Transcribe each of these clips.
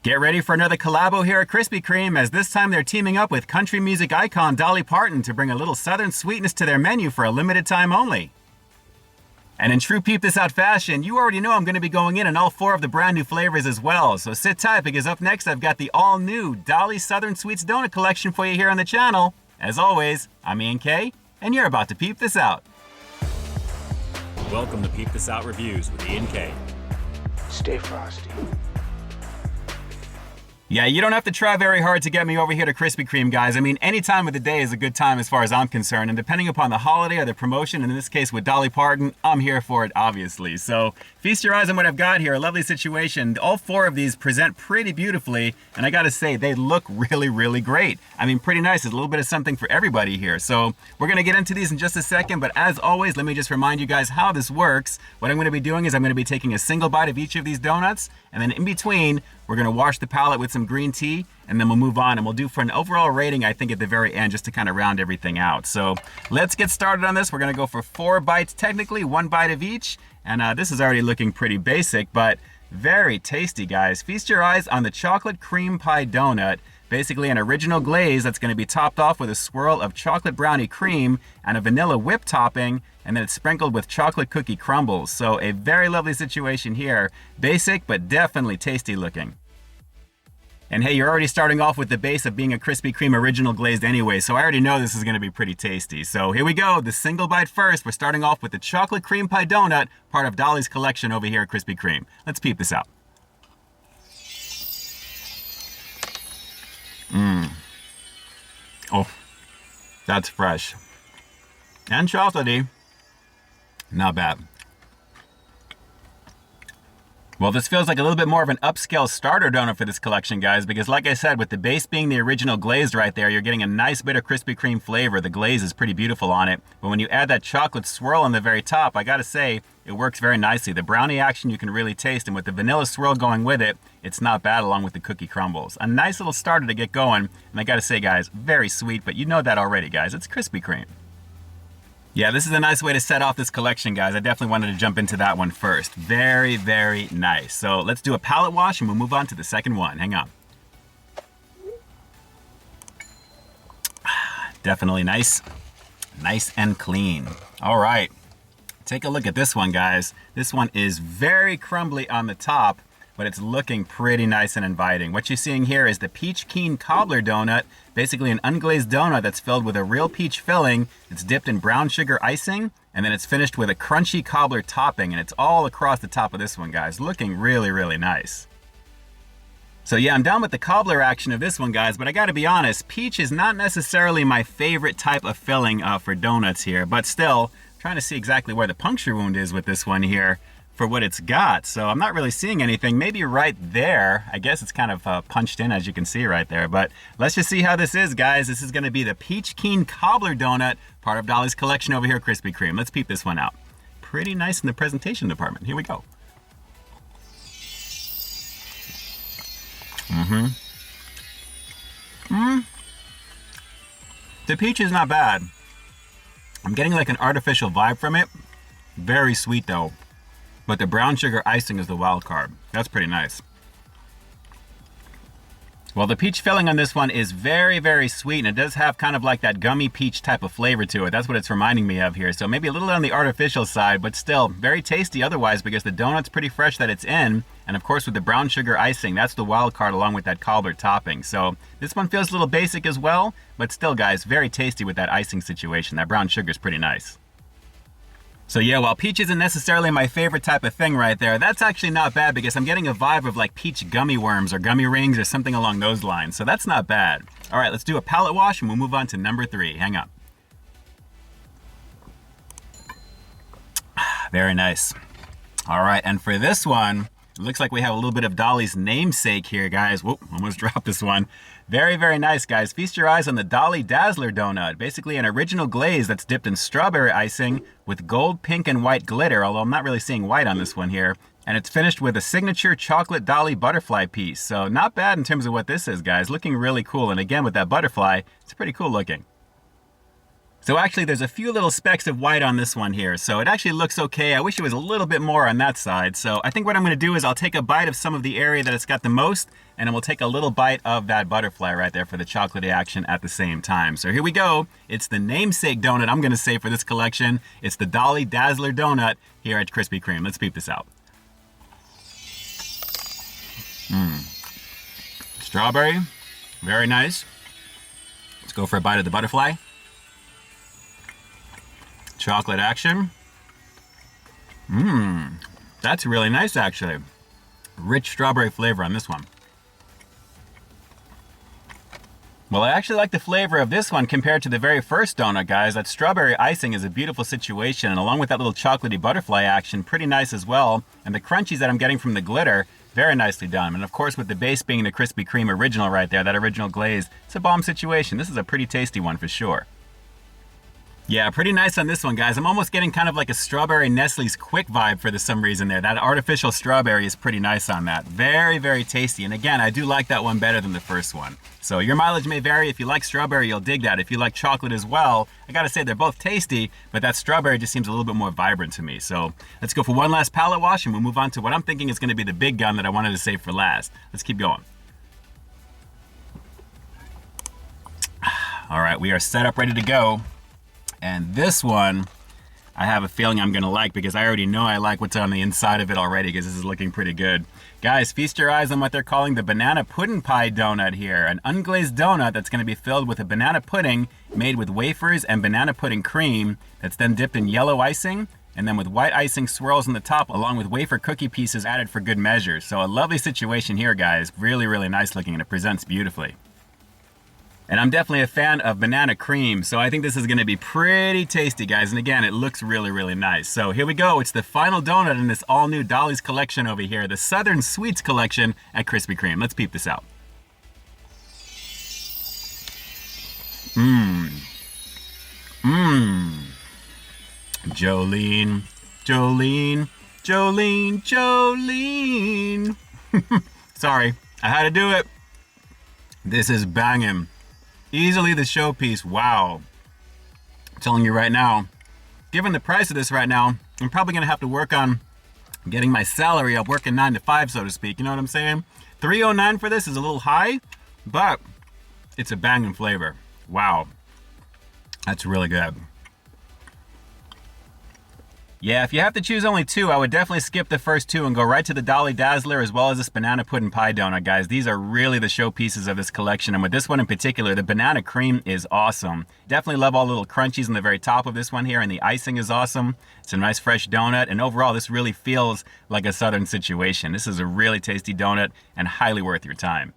Get ready for another collabo here at Krispy Kreme, as this time they're teaming up with country music icon Dolly Parton to bring a little southern sweetness to their menu for a limited time only. And in true Peep This Out fashion, you already know I'm going to be going in all 4 of the brand new flavors as well. So sit tight, because up next I've got the all new Dolly Southern Sweets Donut Collection for you here on the channel. As always, I'm Ian K, and you're about to peep this out. Welcome to Peep This Out Reviews with Ian K. Stay frosty. Yeah, you don't have to try very hard to get me over here to Krispy Kreme, guys. I mean, any time of the day is a good time as far as I'm concerned. And depending upon the holiday or the promotion, and in this case with Dolly Parton, I'm here for it, obviously. So feast your eyes on what I've got here. A lovely situation. All 4 of these present pretty beautifully. And I gotta say, they look really, really great. I mean, pretty nice. There's a little bit of something for everybody here. So we're gonna get into these in just a second. But as always, let me just remind you guys how this works. What I'm gonna be doing is I'm gonna be taking a single bite of each of these donuts. And then in between, we're gonna wash the palate with some green tea, and then we'll move on, and we'll do for an overall rating, I think, at the very end, just to kind of round everything out. So let's get started on this. We're gonna go for 4 bites, technically 1 bite of each. And this is already looking pretty basic, but very tasty, guys. Feast your eyes on the chocolate cream pie donut. Basically an original glaze that's gonna be topped off with a swirl of chocolate brownie cream and a vanilla whip topping, and then it's sprinkled with chocolate cookie crumbles. So a very lovely situation here. Basic, but definitely tasty looking. And hey, you're already starting off with the base of being a Krispy Kreme original glazed anyway, so I already know this is gonna be pretty tasty. So here we go, the single bite first. We're starting off with the chocolate cream pie donut, part of Dolly's collection over here at Krispy Kreme. Let's peep this out. Oh, that's fresh. And chocolatey. Not bad. Well, this feels like a little bit more of an upscale starter donut for this collection, guys, because like I said, with the base being the original glazed right there, you're getting a nice bit of Krispy Kreme flavor. The glaze is pretty beautiful on it. But when you add that chocolate swirl on the very top, I gotta say, it works very nicely. The brownie action you can really taste, and with the vanilla swirl going with it, it's not bad along with the cookie crumbles. A nice little starter to get going, and I gotta say, guys, very sweet, but you know that already, guys. It's Krispy Kreme. Yeah, this is a nice way to set off this collection, guys. I definitely wanted to jump into that one first. Very, very nice. So let's do a palate wash and we'll move on to the second one. Hang on. Definitely nice. Nice and clean. All right. Take a look at this one, guys. This one is very crumbly on the top, but it's looking pretty nice and inviting. What you're seeing here is the Peach Keen Cobbler Donut, basically an unglazed donut that's filled with a real peach filling. It's dipped in brown sugar icing, and then it's finished with a crunchy cobbler topping, and it's all across the top of this one, guys. Looking really, really nice. So yeah, I'm down with the cobbler action of this one, guys, but I gotta be honest, peach is not necessarily my favorite type of filling for donuts here, but still, trying to see exactly where the puncture wound is with this one here for what it's got. So I'm not really seeing anything. Maybe right there. I guess it's kind of punched in, as you can see right there. But let's just see how this is, guys. This is going to be the Peach Keen Cobbler Donut, part of Dolly's collection over here at Krispy Kreme. Let's peep this one out. Pretty nice in the presentation department. Here we go. The peach is not bad. I'm getting like an artificial vibe from it. Very sweet though. But the brown sugar icing is the wild card. That's pretty nice. Well, the peach filling on this one is very, very sweet, and it does have kind of like that gummy peach type of flavor to it. That's what it's reminding me of here. So maybe a little on the artificial side, but still very tasty otherwise, because the donut's pretty fresh that it's in. And of course with the brown sugar icing, that's the wild card along with that cobbler topping. So this one feels a little basic as well, but still, guys, very tasty with that icing situation. That brown sugar is pretty nice. So yeah, while peach isn't necessarily my favorite type of thing right there, that's actually not bad, because I'm getting a vibe of like peach gummy worms or gummy rings or something along those lines. So that's not bad. All right, let's do a palate wash and we'll move on to number 3. Hang on. Very nice. All right, and for this one, it looks like we have a little bit of Dolly's namesake here, guys. Whoop, almost dropped this one. Very, very nice, guys. Feast your eyes on the Dolly Dazzler Donut. Basically an original glaze that's dipped in strawberry icing with gold, pink, and white glitter, although I'm not really seeing white on this one here. And it's finished with a signature chocolate Dolly butterfly piece. So not bad in terms of what this is, guys. Looking really cool. And again, with that butterfly, it's pretty cool looking. So actually there's a few little specks of white on this one here, so it actually looks okay. I wish it was a little bit more on that side. So I think what I'm gonna do is I'll take a bite of some of the area that it's got the most, and then we'll take a little bite of that butterfly right there for the chocolatey action at the same time. So here we go. It's the namesake donut, I'm gonna say, for this collection. It's the Dolly Dazzler donut here at Krispy Kreme. Let's peep this out. Strawberry, very nice. Let's go for a bite of the butterfly. Chocolate action. That's really nice actually. Rich strawberry flavor on this one. Well, I actually like the flavor of this one compared to the very first donut, guys. That strawberry icing is a beautiful situation, and along with that little chocolatey butterfly action, pretty nice as well. And the crunchies that I'm getting from the glitter, very nicely done. And of course, with the base being the Krispy Kreme original right there, that original glaze, it's a bomb situation. This is a pretty tasty one for sure. Yeah, pretty nice on this one, guys. I'm almost getting kind of like a strawberry Nestle's Quick vibe for some reason there. That artificial strawberry is pretty nice on that. Very, very tasty. And again, I do like that one better than the first one. So your mileage may vary. If you like strawberry, you'll dig that. If you like chocolate as well, I gotta say they're both tasty, but that strawberry just seems a little bit more vibrant to me. So let's go for one last palate wash and we'll move on to what I'm thinking is gonna be the big gun that I wanted to save for last. Let's keep going. All right, we are set up, ready to go. And this one, I have a feeling I'm gonna like because I already know I like what's on the inside of it already because this is looking pretty good. Guys, feast your eyes on what they're calling the banana pudding pie donut here. An unglazed donut that's gonna be filled with a banana pudding made with wafers and banana pudding cream that's then dipped in yellow icing and then with white icing swirls on the top along with wafer cookie pieces added for good measure. So a lovely situation here, guys. Really, really nice looking and it presents beautifully. And I'm definitely a fan of banana cream, so I think this is gonna be pretty tasty, guys. And again, it looks really, really nice. So here we go. It's the final donut in this all-new Dolly's collection over here, the Southern Sweets collection at Krispy Kreme. Let's peep this out. Jolene, Jolene, Jolene, Jolene. Sorry, I had to do it. This is banging. Easily the showpiece. Wow. I'm telling you right now, given the price of this right now, I'm probably gonna have to work on getting my salary up, working 9 to 5, so to speak. You know what I'm saying? $3.09 for this is a little high, but it's a banging flavor. Wow. That's really good. Yeah, if you have to choose only two, I would definitely skip the first two and go right to the Dolly Dazzler as well as this banana pudding pie donut, guys. These are really the showpieces of this collection, and with this one in particular, the banana cream is awesome. Definitely love all the little crunchies on the very top of this one here, and the icing is awesome. It's a nice fresh donut, and overall, this really feels like a Southern situation. This is a really tasty donut and highly worth your time.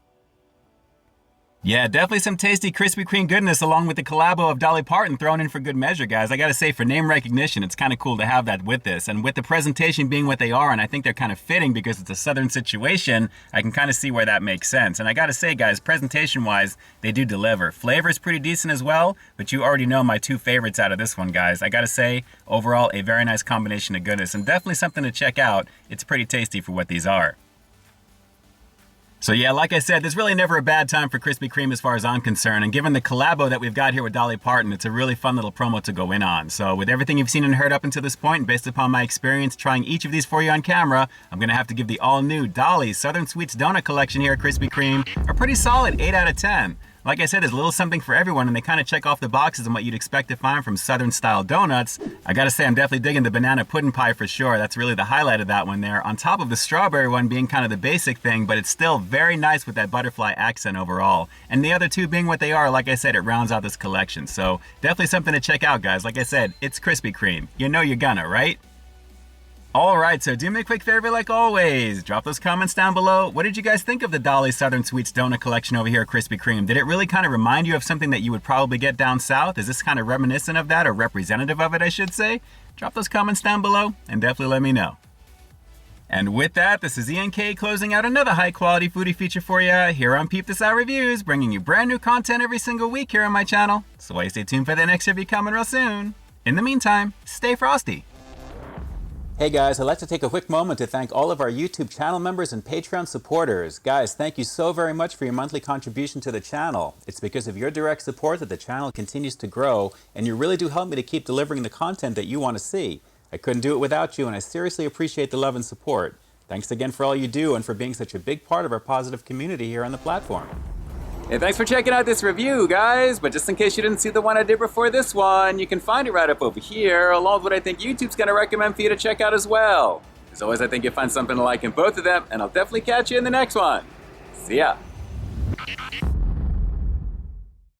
Yeah, definitely some tasty Krispy Kreme goodness along with the collabo of Dolly Parton thrown in for good measure, guys. I gotta say, for name recognition, it's kind of cool to have that with this. And with the presentation being what they are, and I think they're kind of fitting because it's a Southern situation, I can kind of see where that makes sense. And I gotta say, guys, presentation-wise, they do deliver. Flavor is pretty decent as well, but you already know my two favorites out of this one, guys. I gotta say, overall, a very nice combination of goodness and definitely something to check out. It's pretty tasty for what these are. So yeah, like I said, there's really never a bad time for Krispy Kreme as far as I'm concerned. And given the collabo that we've got here with Dolly Parton, it's a really fun little promo to go in on. So with everything you've seen and heard up until this point, and based upon my experience trying each of these for you on camera, I'm gonna have to give the all-new Dolly's Southern Sweets Donut Collection here at Krispy Kreme a pretty solid 8 out of 10. Like I said, there's a little something for everyone, and they kind of check off the boxes on what you'd expect to find from Southern-style donuts. I gotta say, I'm definitely digging the banana pudding pie for sure. That's really the highlight of that one there, on top of the strawberry one being kind of the basic thing, but it's still very nice with that butterfly accent overall. And the other two being what they are, like I said, it rounds out this collection. So definitely something to check out, guys. Like I said, it's Krispy Kreme. You know you're gonna, right? Alright, so do me a quick favor like always. Drop those comments down below. What did you guys think of the Dolly Southern Sweets Donut Collection over here at Krispy Kreme? Did it really kind of remind you of something that you would probably get down south? Is this kind of reminiscent of that, or representative of it, I should say? Drop those comments down below and definitely let me know. And with that, this is ENK closing out another high quality foodie feature for you here on Peep This Out Reviews, bringing you brand new content every single week here on my channel. So why stay tuned for the next review coming real soon. In the meantime, stay frosty. Hey guys, I'd like to take a quick moment to thank all of our YouTube channel members and Patreon supporters. Guys, thank you so very much for your monthly contribution to the channel. It's because of your direct support that the channel continues to grow, and you really do help me to keep delivering the content that you want to see. I couldn't do it without you, and I seriously appreciate the love and support. Thanks again for all you do and for being such a big part of our positive community here on the platform. Hey, thanks for checking out this review, guys. But just in case you didn't see the one I did before this one, you can find it right up over here, along with what I think YouTube's going to recommend for you to check out as well. As always, I think you'll find something to like in both of them, and I'll definitely catch you in the next one. See ya.